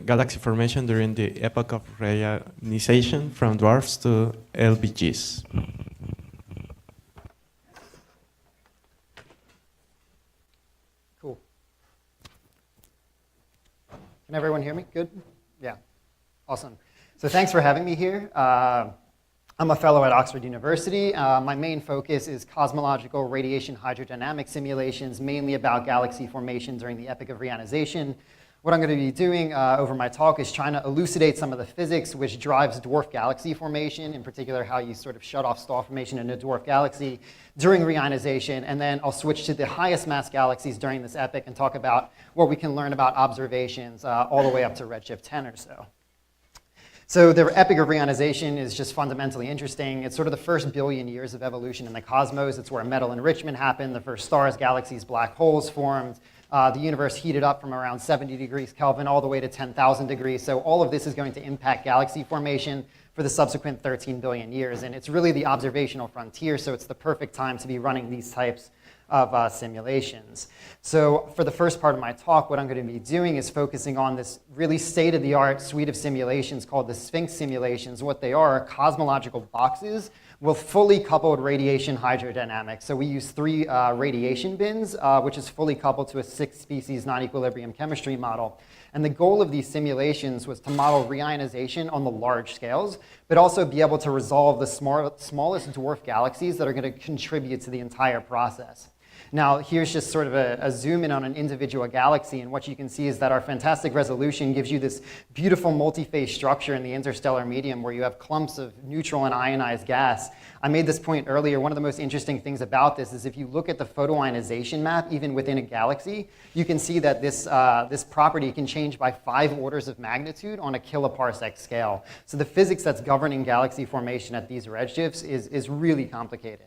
galaxy formation during the Epoch of Reionization from Dwarfs to LBGs. Cool. Can everyone hear me? Good? Yeah. Awesome. So thanks for having me here. I'm a fellow at Oxford University. My main focus is cosmological radiation hydrodynamic simulations, mainly about galaxy formation during the Epoch of Reionization. What I'm going to be doing over my talk is trying to elucidate some of the physics which drives dwarf galaxy formation, in particular how you sort of shut off star formation in a dwarf galaxy during reionization, and then I'll switch to the highest mass galaxies during this epoch and talk about what we can learn about observations all the way up to redshift 10 or so. So the Epoch of Reionization is just fundamentally interesting. It's sort of the first billion years of evolution in the cosmos. It's where metal enrichment happened, the first stars, galaxies, black holes formed. The universe heated up from around 70 degrees Kelvin all the way to 10,000 degrees. So all of this is going to impact galaxy formation for the subsequent 13 billion years. And it's really the observational frontier, so it's the perfect time to be running these types of simulations. So for the first part of my talk, what I'm going to be doing is focusing on this really state-of-the-art suite of simulations called the Sphinx Simulations. What they are cosmological boxes with fully coupled radiation hydrodynamics. So we use 3 radiation bins, which is fully coupled to a 6-species non-equilibrium chemistry model. And the goal of these simulations was to model reionization on the large scales, but also be able to resolve the smallest dwarf galaxies that are going to contribute to the entire process. Now, here's just sort of a zoom in on an individual galaxy, and what you can see is that our fantastic resolution gives you this beautiful multi-phase structure in the interstellar medium where you have clumps of neutral and ionized gas. I made this point earlier. One of the most interesting things about this is if you look at the photoionization map, even within a galaxy, you can see that this property can change by 5 orders of magnitude on a kiloparsec scale. So the physics that's governing galaxy formation at these redshifts is really complicated.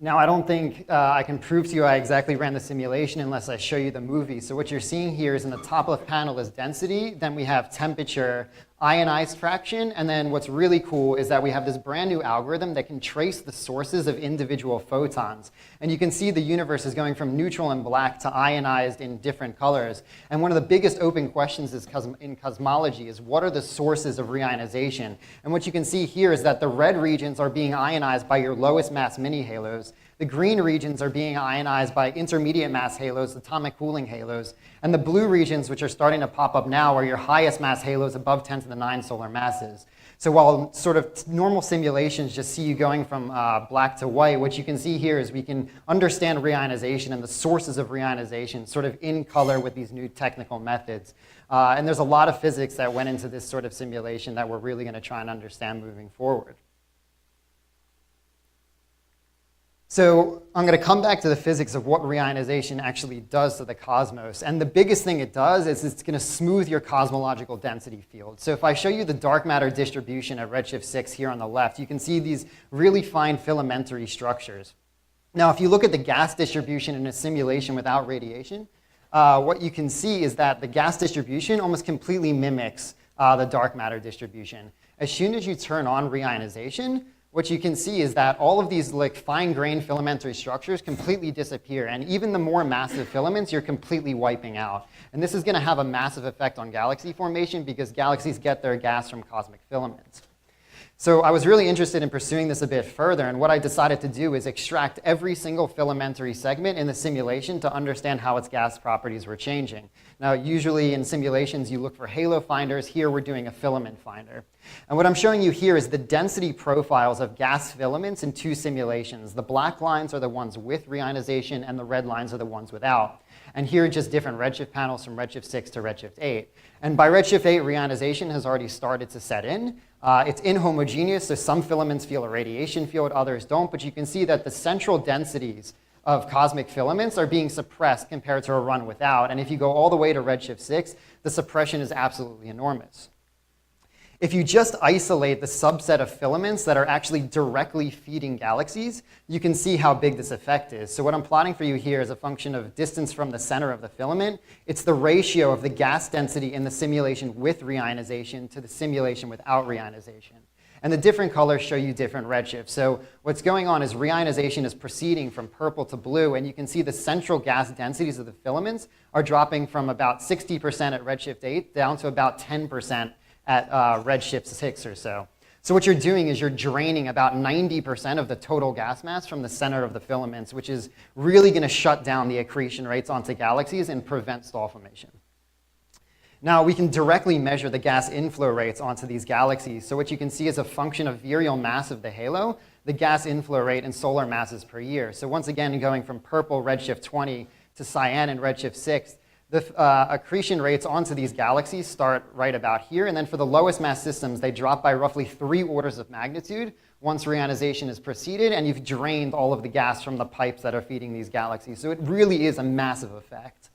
Now, I don't think I can prove to you I exactly ran the simulation unless I show you the movie. So what you're seeing here is in the top left panel is density, then we have temperature, ionized fraction, and then what's really cool is that we have this brand new algorithm that can trace the sources of individual photons. And you can see the universe is going from neutral and black to ionized in different colors. And one of the biggest open questions in cosmology is what are the sources of reionization? And what you can see here is that the red regions are being ionized by your lowest mass mini-halos. The green regions are being ionized by intermediate mass halos, atomic cooling halos. And the blue regions, which are starting to pop up now, are your highest mass halos above 10 to the 9 solar masses. So while sort of normal simulations just see you going from black to white, what you can see here is we can understand reionization and the sources of reionization sort of in color with these new technical methods. And there's a lot of physics that went into this sort of simulation that we're really going to try and understand moving forward. So I'm going to come back to the physics of what reionization actually does to the cosmos. And the biggest thing it does is it's going to smooth your cosmological density field. So if I show you the dark matter distribution at redshift 6 here on the left, you can see these really fine filamentary structures. Now, if you look at the gas distribution in a simulation without radiation, what you can see is that the gas distribution almost completely mimics the dark matter distribution. As soon as you turn on reionization, what you can see is that all of these like fine-grained filamentary structures completely disappear, and even the more massive filaments you're completely wiping out. And this is going to have a massive effect on galaxy formation because galaxies get their gas from cosmic filaments. So I was really interested in pursuing this a bit further, and what I decided to do is extract every single filamentary segment in the simulation to understand how its gas properties were changing. Now, usually in simulations, you look for halo finders. Here, we're doing a filament finder. And what I'm showing you here is the density profiles of gas filaments in 2 simulations. The black lines are the ones with reionization, and the red lines are the ones without. And here are just different redshift panels from redshift 6 to redshift 8. And by redshift 8, reionization has already started to set in. It's inhomogeneous, so some filaments feel a radiation field, others don't. But you can see that the central densities of cosmic filaments are being suppressed compared to a run without. And if you go all the way to redshift 6, the suppression is absolutely enormous. If you just isolate the subset of filaments that are actually directly feeding galaxies, you can see how big this effect is. So what I'm plotting for you here is a function of distance from the center of the filament. It's the ratio of the gas density in the simulation with reionization to the simulation without reionization. And the different colors show you different redshifts. So what's going on is reionization is proceeding from purple to blue, and you can see the central gas densities of the filaments are dropping from about 60% at redshift 8 down to about 10% at redshift 6 or so. So what you're doing is you're draining about 90% of the total gas mass from the center of the filaments, which is really going to shut down the accretion rates onto galaxies and prevent star formation. Now, we can directly measure the gas inflow rates onto these galaxies. So what you can see is a function of virial mass of the halo, the gas inflow rate, and solar masses per year. So once again, going from purple redshift 20 to cyan and redshift 6, the accretion rates onto these galaxies start right about here. And then for the lowest mass systems, they drop by roughly 3 orders of magnitude once reionization has proceeded and you've drained all of the gas from the pipes that are feeding these galaxies. So it really is a massive effect.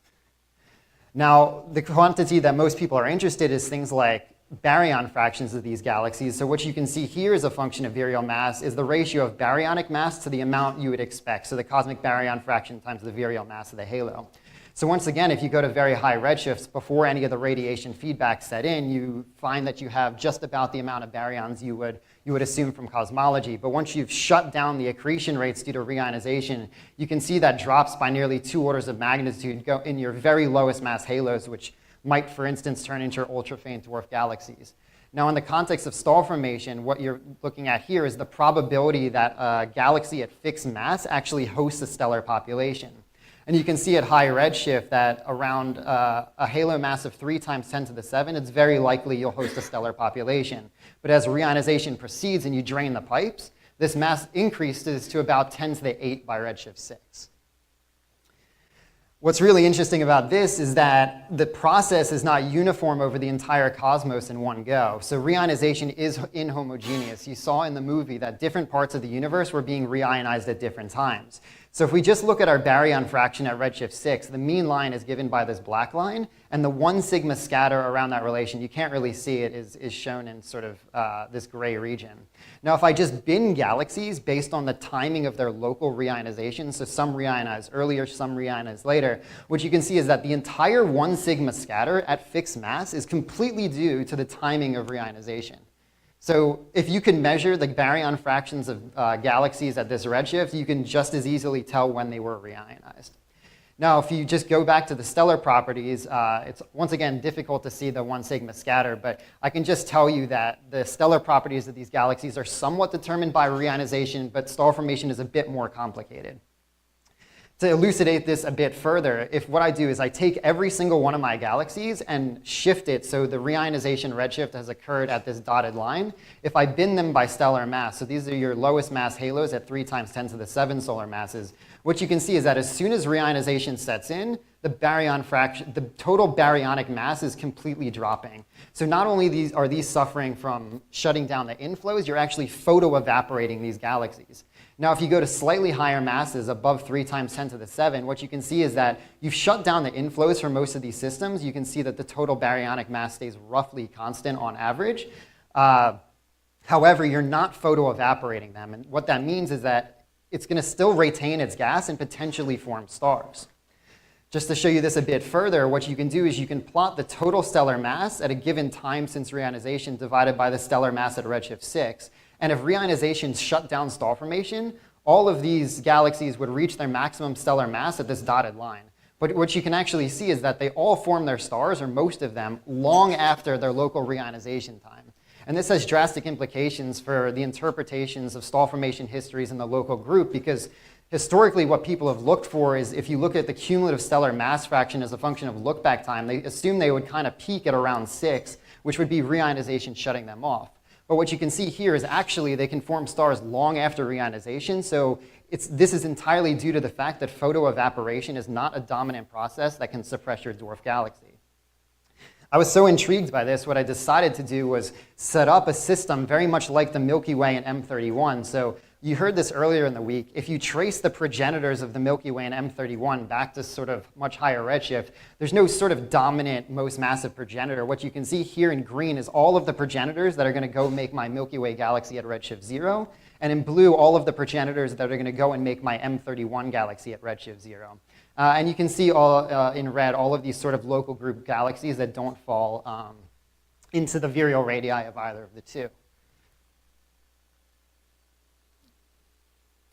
Now, the quantity that most people are interested in is things like baryon fractions of these galaxies. So what you can see here is a function of virial mass is the ratio of baryonic mass to the amount you would expect. So the cosmic baryon fraction times the virial mass of the halo. So once again, if you go to very high redshifts, before any of the radiation feedback set in, you find that you have just about the amount of baryons you would assume from cosmology. But once you've shut down the accretion rates due to reionization, you can see that drops by nearly 2 orders of magnitude in your very lowest mass halos, which might, for instance, turn into your ultra-faint dwarf galaxies. Now, in the context of star formation, what you're looking at here is the probability that a galaxy at fixed mass actually hosts a stellar population. And you can see at high redshift that around a halo mass of 3 times 10 to the 7, it's very likely you'll host a stellar population. But as reionization proceeds and you drain the pipes, this mass increases to about 10 to the 8 by redshift 6. What's really interesting about this is that the process is not uniform over the entire cosmos in one go. So reionization is inhomogeneous. You saw in the movie that different parts of the universe were being reionized at different times. So if we just look at our baryon fraction at redshift 6, the mean line is given by this black line, and the 1 sigma scatter around that relation, you can't really see it, is shown in sort of this gray region. Now, if I just bin galaxies based on the timing of their local reionization, so some reionize earlier, some reionize later, what you can see is that the entire 1 sigma scatter at fixed mass is completely due to the timing of reionization. So if you can measure the baryon fractions of galaxies at this redshift, you can just as easily tell when they were reionized. Now, if you just go back to the stellar properties, it's once again difficult to see the 1 sigma scatter, but I can just tell you that the stellar properties of these galaxies are somewhat determined by reionization, but star formation is a bit more complicated. To elucidate this a bit further, if what I do is I take every single one of my galaxies and shift it so the reionization redshift has occurred at this dotted line, if I bin them by stellar mass, so these are your lowest mass halos at 3 times 10 to the 7 solar masses, what you can see is that as soon as reionization sets in, the baryon fraction, the total baryonic mass is completely dropping. So not only are these suffering from shutting down the inflows, you're actually photoevaporating these galaxies. Now, if you go to slightly higher masses, above 3 times 10 to the 7, what you can see is that you've shut down the inflows for most of these systems. You can see that the total baryonic mass stays roughly constant on average. However, you're not photoevaporating them. And what that means is that it's going to still retain its gas and potentially form stars. Just to show you this a bit further, what you can do is you can plot the total stellar mass at a given time since reionization divided by the stellar mass at redshift 6. And if reionization shut down star formation, all of these galaxies would reach their maximum stellar mass at this dotted line. But what you can actually see is that they all form their stars, or most of them, long after their local reionization time. And this has drastic implications for the interpretations of star formation histories in the local group, because historically what people have looked for is if you look at the cumulative stellar mass fraction as a function of look-back time, they assume they would kind of peak at around 6, which would be reionization shutting them off. But what you can see here is actually they can form stars long after reionization. So this is entirely due to the fact that photoevaporation is not a dominant process that can suppress your dwarf galaxy. I was so intrigued by this, what I decided to do was set up a system very much like the Milky Way and M31. So you heard this earlier in the week. If you trace the progenitors of the Milky Way and M31 back to sort of much higher redshift, there's no sort of dominant, most massive progenitor. What you can see here in green is all of the progenitors that are going to go make my Milky Way galaxy at redshift 0. And in blue, all of the progenitors that are going to go and make my M31 galaxy at redshift 0. And you can see all in red all of these sort of local group galaxies that don't fall into the virial radii of either of the two.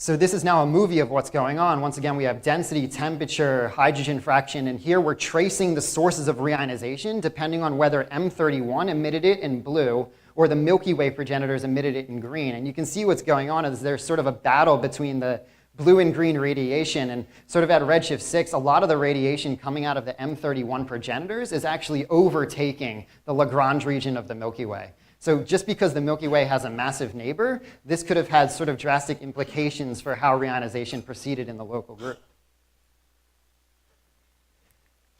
So this is now a movie of what's going on. Once again, we have density, temperature, hydrogen fraction, and here we're tracing the sources of reionization depending on whether M31 emitted it in blue or the Milky Way progenitors emitted it in green. And you can see what's going on is there's sort of a battle between the blue and green radiation, and sort of at redshift 6, a lot of the radiation coming out of the M31 progenitors is actually overtaking the Lagrange region of the Milky Way. So just because the Milky Way has a massive neighbor, this could have had sort of drastic implications for how reionization proceeded in the local group.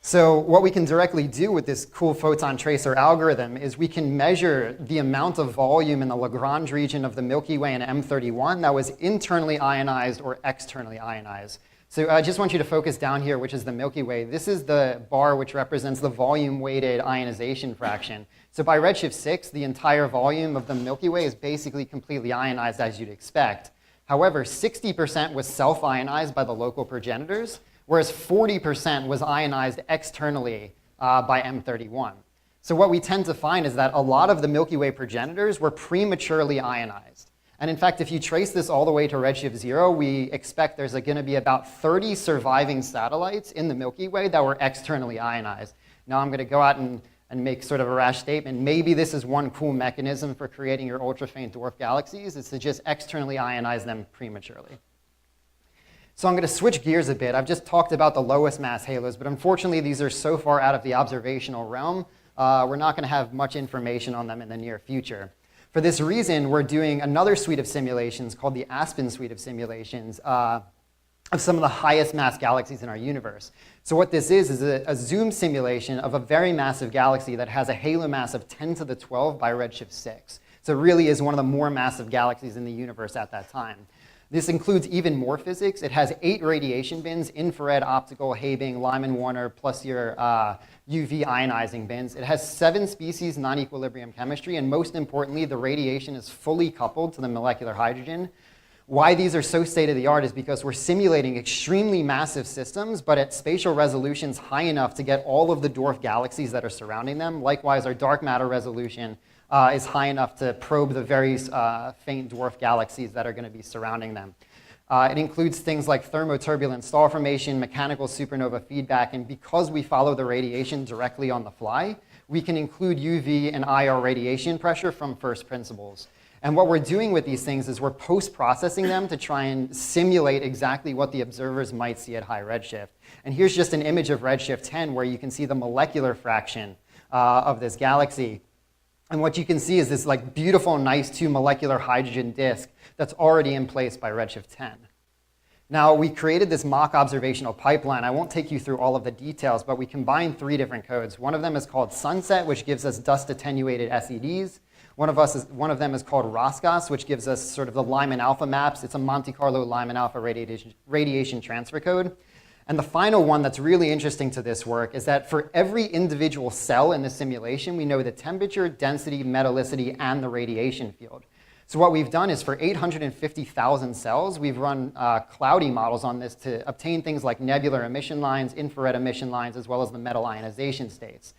So what we can directly do with this cool photon tracer algorithm is we can measure the amount of volume in the Lagrange region of the Milky Way and M31 that was internally ionized or externally ionized. So I just want you to focus down here, which is the Milky Way. This is the bar which represents the volume-weighted ionization fraction. So by redshift 6, the entire volume of the Milky Way is basically completely ionized, as you'd expect. However, 60% was self-ionized by the local progenitors, whereas 40% was ionized externally by M31. So what we tend to find is that a lot of the Milky Way progenitors were prematurely ionized. And in fact, if you trace this all the way to redshift 0, we expect there's going to be about 30 surviving satellites in the Milky Way that were externally ionized. Now I'm going to go out and make sort of a rash statement. Maybe this is one cool mechanism for creating your ultra-faint dwarf galaxies, is to just externally ionize them prematurely. So I'm going to switch gears a bit. I've just talked about the lowest mass halos, but unfortunately these are so far out of the observational realm, we're not going to have much information on them in the near future. For this reason, we're doing another suite of simulations called the Aspen Suite of Simulations of some of the highest mass galaxies in our universe. So what this is a zoom simulation of a very massive galaxy that has a halo mass of 10 to the 12 by redshift 6. So it really is one of the more massive galaxies in the universe at that time. This includes even more physics. It has 8 radiation bins: infrared, optical, Habing, Lyman-Warner, plus your UV ionizing bins. It has 7 species non-equilibrium chemistry, and most importantly, the radiation is fully coupled to the molecular hydrogen. Why these are so state-of-the-art is because we're simulating extremely massive systems, but at spatial resolutions high enough to get all of the dwarf galaxies that are surrounding them. Likewise, our dark matter resolution is high enough to probe the very faint dwarf galaxies that are going to be surrounding them. It includes things like thermoturbulent star formation, mechanical supernova feedback, and because we follow the radiation directly on the fly, we can include UV and IR radiation pressure from first principles. And what we're doing with these things is we're post-processing them to try and simulate exactly what the observers might see at high redshift. And here's just an image of redshift 10 where you can see the molecular fraction of this galaxy. And what you can see is this like beautiful, nice 2 molecular hydrogen disk that's already in place by redshift 10. Now, we created this mock observational pipeline. I won't take you through all of the details, but we combined 3 different codes. One of them is called Sunset, which gives us dust-attenuated SEDs. One of them is called Roscos, which gives us sort of the Lyman alpha maps. It's a Monte Carlo Lyman alpha radiation transfer code. And the final one that's really interesting to this work is that for every individual cell in the simulation, we know the temperature, density, metallicity, and the radiation field. So what we've done is for 850,000 cells, we've run cloudy models on this to obtain things like nebular emission lines, infrared emission lines, as well as the metal ionization states.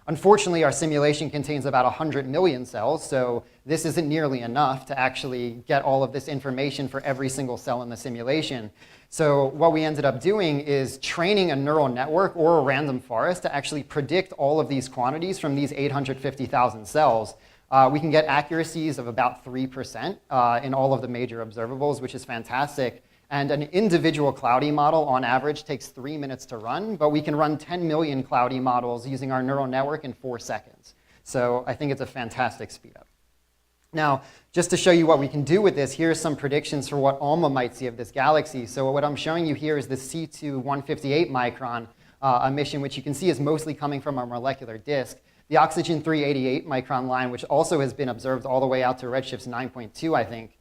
Unfortunately, our simulation contains about 100 million cells, so this isn't nearly enough to actually get all of this information for every single cell in the simulation. So what we ended up doing is training a neural network or a random forest to actually predict all of these quantities from these 850,000 cells. We can get accuracies of about 3% in all of the major observables, which is fantastic. And an individual cloudy model, on average, takes 3 minutes to run, but we can run 10 million cloudy models using our neural network in 4 seconds. So I think it's a fantastic speed up. Now, just to show you what we can do with this, here are some predictions for what ALMA might see of this galaxy. So what I'm showing you here is the C2 158 micron emission, which you can see is mostly coming from our molecular disk. The oxygen 388 micron line, which also has been observed all the way out to redshifts 9.2, I think.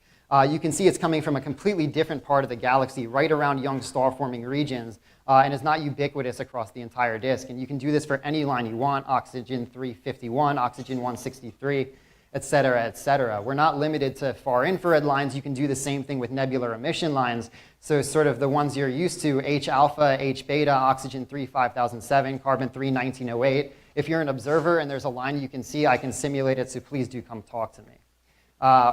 You can see it's coming from a completely different part of the galaxy, right around young star-forming regions, and is not ubiquitous across the entire disk. And you can do this for any line you want: oxygen 351, oxygen 163, et cetera, et cetera. We're not limited to far infrared lines. You can do the same thing with nebular emission lines. So sort of the ones you're used to: H alpha, H beta, oxygen 3 5007, carbon 3 1908. If you're an observer and there's a line you can see, I can simulate it, so please do come talk to me.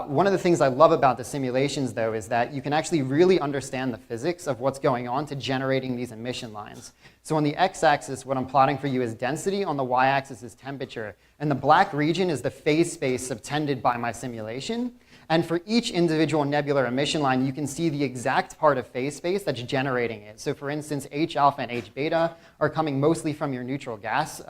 One of the things I love about the simulations, though, is that you can actually really understand the physics of what's going on to generating these emission lines. So on the x-axis, what I'm plotting for you is density, on the y-axis is temperature, and the black region is the phase space subtended by my simulation. And for each individual nebular emission line, you can see the exact part of phase space that's generating it. So for instance, H alpha and H beta are coming mostly from your neutral gas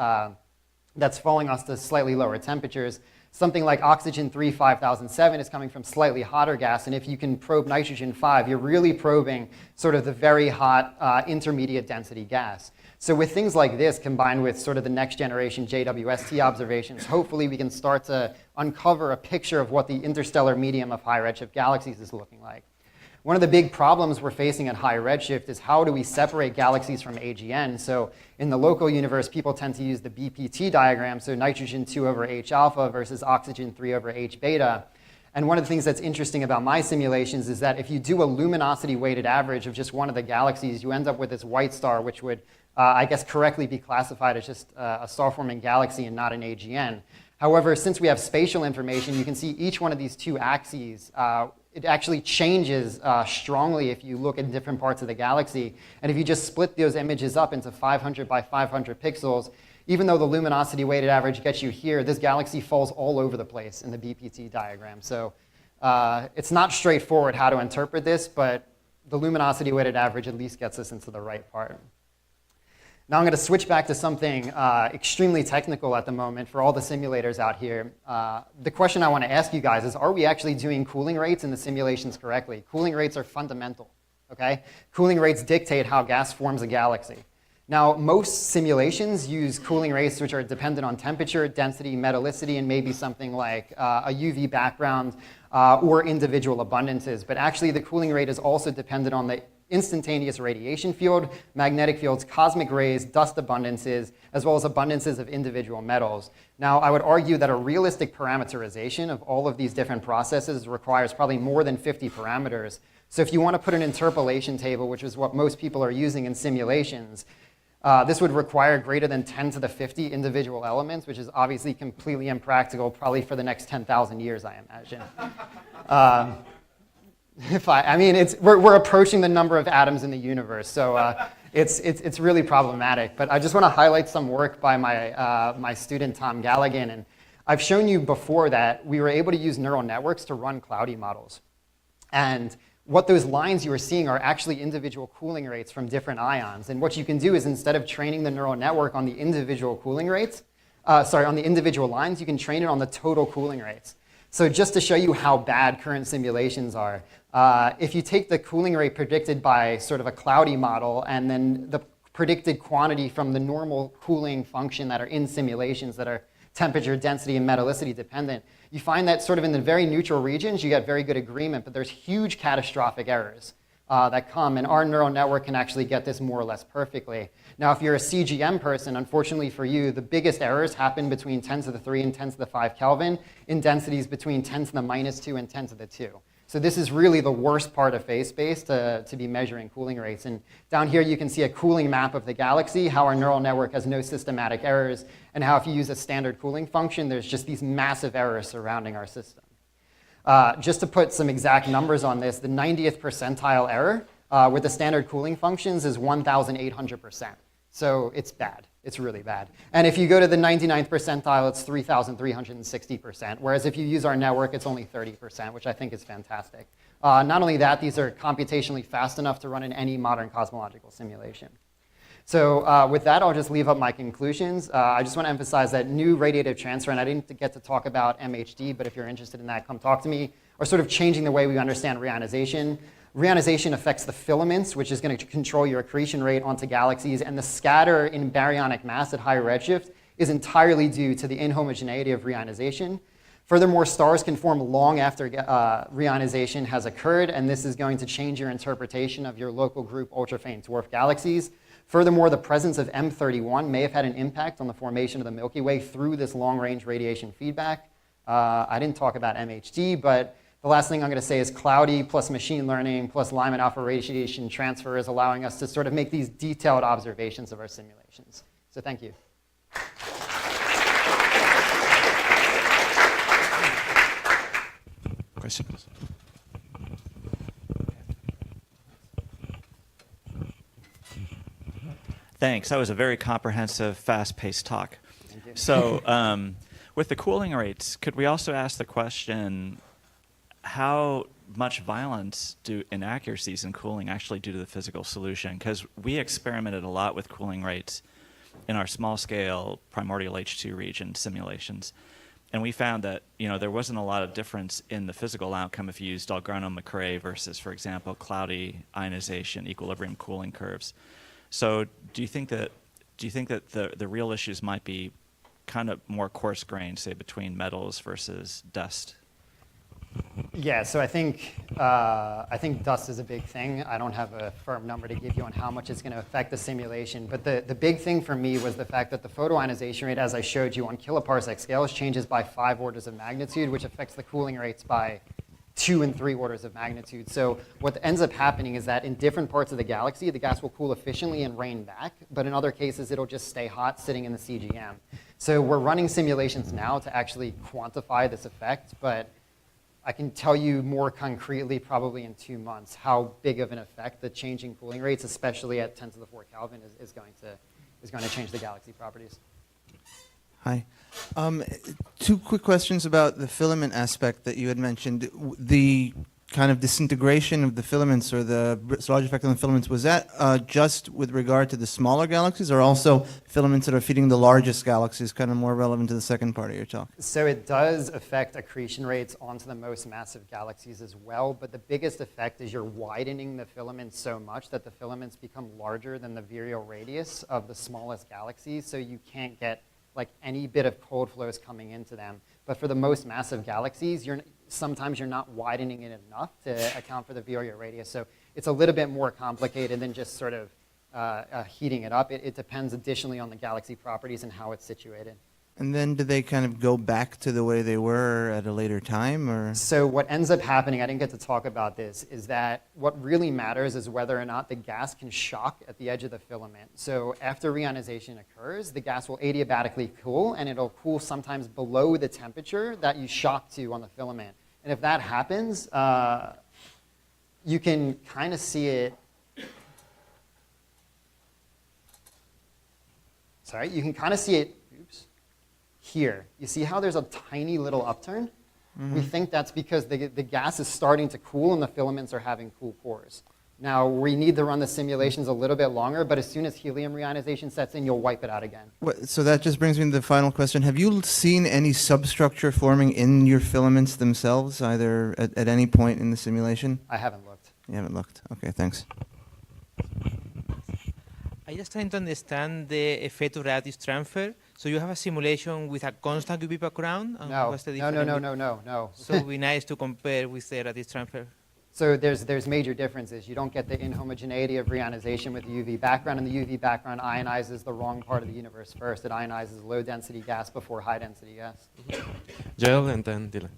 that's falling us to slightly lower temperatures. Something like oxygen 3 5007 is coming from slightly hotter gas, and if you can probe nitrogen 5, you're really probing sort of the very hot intermediate density gas. So with things like this, combined with sort of the next generation JWST observations, hopefully we can start to uncover a picture of what the interstellar medium of high redshift galaxies is looking like. One of the big problems we're facing at high redshift is how do we separate galaxies from AGN? So in the local universe, people tend to use the BPT diagram, so nitrogen 2 over H alpha versus oxygen 3 over H beta. And one of the things that's interesting about my simulations is that if you do a luminosity weighted average of just one of the galaxies, you end up with this white star, which would, I guess, correctly be classified as just a star-forming galaxy and not an AGN. However, since we have spatial information, you can see each one of these two axes, it actually changes strongly if you look at different parts of the galaxy. And if you just split those images up into 500 by 500 pixels, even though the luminosity weighted average gets you here, this galaxy falls all over the place in the BPT diagram. So it's not straightforward how to interpret this, but the luminosity weighted average at least gets us into the right part. Now I'm going to switch back to something extremely technical at the moment for all the simulators out here. The question I want to ask you guys is, are we actually doing cooling rates in the simulations correctly? Cooling rates are fundamental, okay? Cooling rates dictate how gas forms a galaxy. Now, most simulations use cooling rates which are dependent on temperature, density, metallicity, and maybe something like a UV background or individual abundances. But actually, the cooling rate is also dependent on the instantaneous radiation field, magnetic fields, cosmic rays, dust abundances, as well as abundances of individual metals. Now, I would argue that a realistic parameterization of all of these different processes requires probably more than 50 parameters. So if you want to put an interpolation table, which is what most people are using in simulations, this would require greater than 10 to the 50 individual elements, which is obviously completely impractical, probably for the next 10,000 years, I imagine. We're approaching the number of atoms in the universe, so it's really problematic. But I just want to highlight some work by my student Tom Galligan, and I've shown you before that we were able to use neural networks to run cloudy models, and what those lines you are seeing are actually individual cooling rates from different ions. And what you can do is, instead of training the neural network on the individual cooling rates, on the individual lines, you can train it on the total cooling rates. So just to show you how bad current simulations are, if you take the cooling rate predicted by sort of a cloudy model and then the predicted quantity from the normal cooling function that are in simulations that are temperature, density, and metallicity dependent, you find that sort of in the very neutral regions, you get very good agreement, but there's huge catastrophic errors that come, and our neural network can actually get this more or less perfectly. Now, if you're a CGM person, unfortunately for you, the biggest errors happen between 10 to the 3 and 10 to the 5 Kelvin in densities between 10 to the -2 and 10 to the 2. So this is really the worst part of phase space to be measuring cooling rates. And down here, you can see a cooling map of the galaxy, how our neural network has no systematic errors, and how if you use a standard cooling function, there's just these massive errors surrounding our system. Just to put some exact numbers on this, the 90th percentile error with the standard cooling functions is 1,800%. So it's bad. It's really bad. And if you go to the 99th percentile, it's 3,360%. Whereas if you use our network, it's only 30%, which I think is fantastic. Not only that, these are computationally fast enough to run in any modern cosmological simulation. So with that, I'll just leave up my conclusions. I just want to emphasize that new radiative transfer, and I didn't get to talk about MHD, but if you're interested in that, come talk to me, are sort of changing the way we understand reionization. Reionization affects the filaments, which is going to control your accretion rate onto galaxies, and the scatter in baryonic mass at high redshift is entirely due to the inhomogeneity of reionization. Furthermore, stars can form long after reionization has occurred, and this is going to change your interpretation of your local group ultra-faint dwarf galaxies. Furthermore, the presence of M31 may have had an impact on the formation of the Milky Way through this long-range radiation feedback. I didn't talk about MHD, but the last thing I'm going to say is cloudy plus machine learning plus Lyman alpha radiation transfer is allowing us to sort of make these detailed observations of our simulations. So thank you. questions. Thanks. That was a very comprehensive, fast-paced talk. So with the cooling rates, could we also ask the question, how much violence do inaccuracies in cooling actually do to the physical solution? Because we experimented a lot with cooling rates in our small-scale primordial H2 region simulations. And we found that there wasn't a lot of difference in the physical outcome if you used Dalgarno-McRae versus, for example, cloudy ionization, equilibrium cooling curves. So do you think that the real issues might be kind of more coarse-grained, say, between metals versus dust? Yeah, so I think dust is a big thing. I don't have a firm number to give you on how much it's going to affect the simulation. But the big thing for me was the fact that the photoionization rate, as I showed you on kiloparsec scales, changes by 5 orders of magnitude, which affects the cooling rates by 2 and 3 orders of magnitude. So what ends up happening is that in different parts of the galaxy, the gas will cool efficiently and rain back. But in other cases, it'll just stay hot sitting in the CGM. So we're running simulations now to actually quantify this effect. But I can tell you more concretely, probably in 2 months, how big of an effect the changing cooling rates, especially at 10 to the 4 Kelvin, is going to change the galaxy properties. Hi. 2 quick questions about the filament aspect that you had mentioned. The kind of disintegration of the filaments or the large effect on the filaments, was that just with regard to the smaller galaxies, or also filaments that are feeding the largest galaxies, kind of more relevant to the second part of your talk? So it does affect accretion rates onto the most massive galaxies as well, but the biggest effect is you're widening the filaments so much that the filaments become larger than the virial radius of the smallest galaxies, so you can't get like any bit of cold flows coming into them. But for the most massive galaxies, sometimes you're not widening it enough to account for the virial radius. So it's a little bit more complicated than just sort of heating it up. It depends additionally on the galaxy properties and how it's situated. And then do they kind of go back to the way they were at a later time, or? So what ends up happening, I didn't get to talk about this, is that what really matters is whether or not the gas can shock at the edge of the filament. So after reionization occurs, the gas will adiabatically cool, and it'll cool sometimes below the temperature that you shock to on the filament. And if that happens, you can kind of see it. Sorry, you can kind of see it. Oops. Here, you see how there's a tiny little upturn? Mm-hmm. We think that's because the gas is starting to cool and the filaments are having cool cores. Now, we need to run the simulations a little bit longer, but as soon as helium reionization sets in, you'll wipe it out again. So that just brings me to the final question. Have you seen any substructure forming in your filaments themselves, either at any point in the simulation? I haven't looked. You haven't looked. Okay, thanks. I just trying to understand the effect of radiative transfer. So you have a simulation with a constant UV background? And No, what's the no. difference? So it would be nice to compare with the radiative transfer. So there's major differences. You don't get the inhomogeneity of reionization with the UV background, and the UV background ionizes the wrong part of the universe first. It ionizes low-density gas before high-density gas. Joel and then Dylan.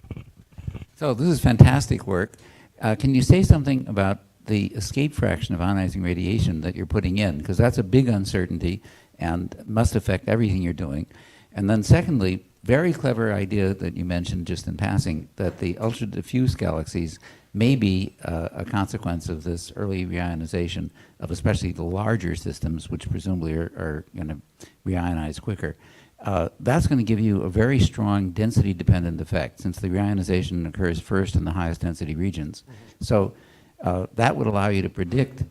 So this is fantastic work. Can you say something about the escape fraction of ionizing radiation that you're putting in? Because that's a big uncertainty and must affect everything you're doing. And then secondly, very clever idea that you mentioned just in passing, that the ultra-diffuse galaxies may be a consequence of this early reionization of especially the larger systems, which presumably are going to reionize quicker. That's going to give you a very strong density-dependent effect, since the reionization occurs first in the highest density regions. Mm-hmm. So that would allow you to predict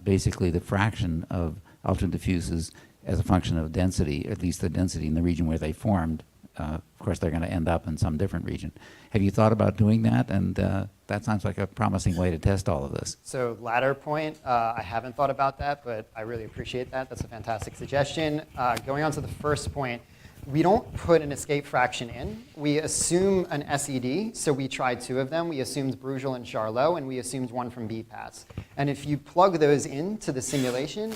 basically the fraction of ultra-diffuses as a function of density, at least the density in the region where they formed. Of course, they're going to end up in some different region. Have you thought about doing that? And that sounds like a promising way to test all of this. So latter point, I haven't thought about that, but I really appreciate that. That's a fantastic suggestion. Going on to the first point, we don't put an escape fraction in. We assume an SED, so we tried 2 of them. We assumed Bruegel and Charlot, and we assumed 1 from BPATS. And if you plug those into the simulation,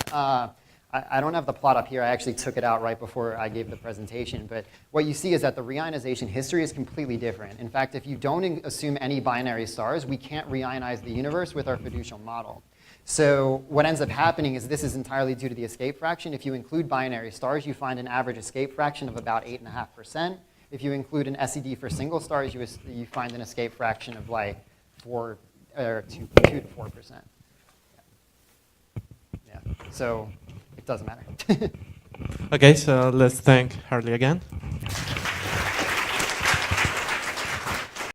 I don't have the plot up here. I actually took it out right before I gave the presentation. But what you see is that the reionization history is completely different. In fact, if you don't assume any binary stars, we can't reionize the universe with our fiducial model. So what ends up happening is this is entirely due to the escape fraction. If you include binary stars, you find an average escape fraction of about 8.5%. If you include an SED for single stars, you find an escape fraction of like 2 to 4%. Yeah. So it doesn't matter. Okay, so let's thank Harley again.